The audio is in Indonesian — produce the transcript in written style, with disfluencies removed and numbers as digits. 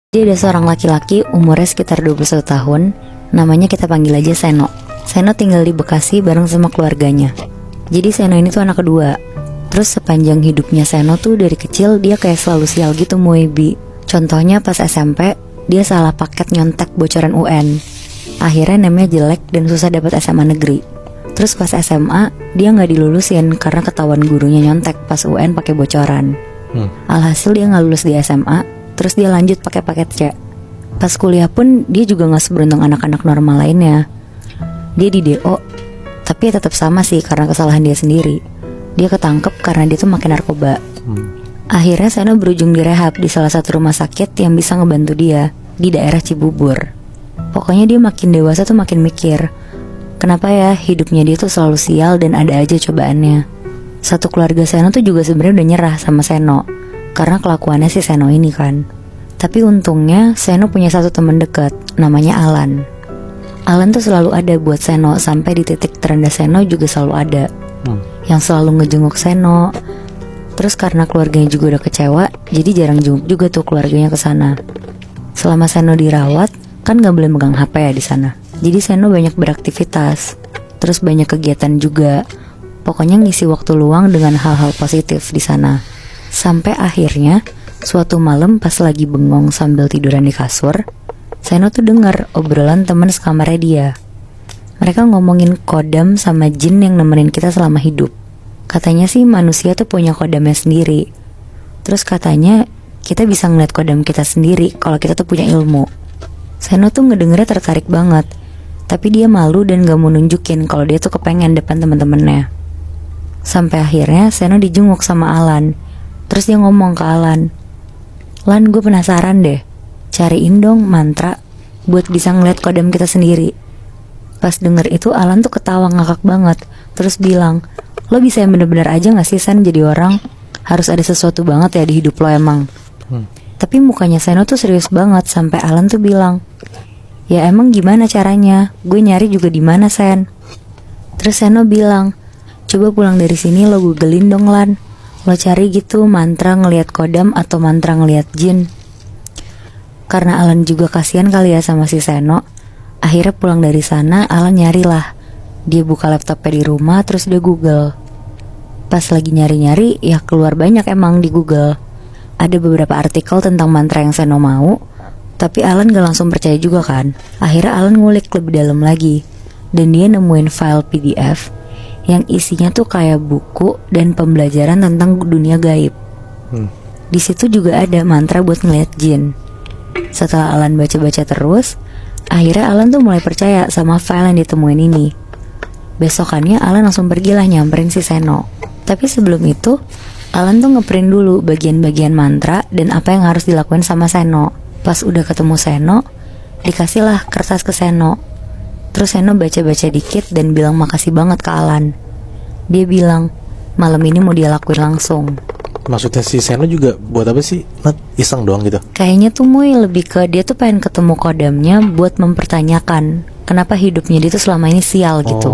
Dia ada seorang laki-laki umurnya sekitar 21 tahun. Namanya kita panggil aja Seno. Seno tinggal di Bekasi bareng sama keluarganya. Jadi Seno ini tuh anak kedua. Terus sepanjang hidupnya Seno tuh dari kecil dia kayak selalu sial gitu Muebi. Contohnya pas SMP dia salah paket nyontek bocoran UN. Akhirnya namanya jelek dan susah dapat SMA negeri. Terus pas SMA dia nggak dilulusin karena ketahuan gurunya nyontek pas UN pakai bocoran. Alhasil dia nggak lulus di SMA. Terus dia lanjut pakai paket C. Pas kuliah pun dia juga nggak seberuntung anak-anak normal lainnya. Dia di DO, tapi tetap sama sih karena kesalahan dia sendiri. Dia ketangkep karena dia tuh makin narkoba. Akhirnya Seno berujung direhab di salah satu rumah sakit yang bisa ngebantu dia di daerah Cibubur. Pokoknya dia makin dewasa tuh makin mikir, kenapa ya hidupnya dia tuh selalu sial dan ada aja cobaannya. Satu keluarga Seno tuh juga sebenarnya udah nyerah sama Seno karena kelakuannya si Seno ini kan. Tapi untungnya Seno punya satu teman dekat, namanya Alan. Alan tuh selalu ada buat Seno, sampai di titik terendah Seno juga selalu ada. Yang selalu ngejenguk Seno. Terus karena keluarganya juga udah kecewa, jadi jarang jenguk juga tuh keluarganya ke sana. Selama Seno dirawat, kan gak boleh megang HP ya di sana. Jadi Seno banyak beraktivitas, terus banyak kegiatan juga. Pokoknya ngisi waktu luang dengan hal-hal positif di sana. Sampai akhirnya suatu malam pas lagi bengong sambil tiduran di kasur, Seno tuh dengar obrolan teman sekamarnya dia. Mereka ngomongin kodam sama jin yang nemenin kita selama hidup. Katanya sih manusia tuh punya kodamnya sendiri. Terus katanya kita bisa ngeliat kodam kita sendiri kalau kita tuh punya ilmu. Seno tuh ngedengernya tertarik banget, tapi dia malu dan gak mau nunjukin kalau dia tuh kepengen depan temen-temennya. Sampai akhirnya Seno dijenguk sama Alan. Terus dia ngomong ke Alan, "Lan, gue penasaran deh, cariin dong mantra buat bisa ngeliat kodam kita sendiri." Pas denger itu Alan tuh ketawa ngakak banget. Terus bilang, "Lo bisa yang bener-bener aja gak sih Sen jadi orang? Harus ada sesuatu banget ya di hidup lo emang." Tapi mukanya Seno tuh serius banget. Sampai Alan tuh bilang, "Ya emang gimana caranya? Gue nyari juga di mana Sen?" Terus Seno bilang, "Coba pulang dari sini lo googlein dong Lan. Lo cari gitu mantra ngelihat kodam atau mantra ngelihat jin." Karena Alan juga kasihan kali ya sama si Seno. Akhirnya pulang dari sana Alan nyarilah. Dia buka laptopnya di rumah terus dia google. Pas lagi nyari-nyari ya keluar banyak emang di Google. Ada beberapa artikel tentang mantra yang Seno mau. Tapi Alan gak langsung percaya juga kan. Akhirnya Alan ngulik lebih dalam lagi. Dan dia nemuin file PDF yang isinya tuh kayak buku dan pembelajaran tentang dunia gaib. Di situ juga ada mantra buat ngeliat jin. Setelah Alan baca-baca terus, akhirnya Alan tuh mulai percaya sama file yang ditemuin ini. Besokannya Alan langsung pergilah nyamperin si Seno. Tapi sebelum itu Alan tuh ngeprint dulu bagian-bagian mantra dan apa yang harus dilakuin sama Seno. Pas udah ketemu Seno, dikasihlah kertas ke Seno. Terus Seno baca-baca dikit dan bilang makasih banget ke Alan. Dia bilang malam ini mau dia lakuin langsung. Maksudnya si Seno juga buat apa sih? Iseng doang gitu? Kayaknya tuh Muy lebih ke dia tuh pengen ketemu kodamnya buat mempertanyakan kenapa hidupnya dia tuh selama ini sial gitu.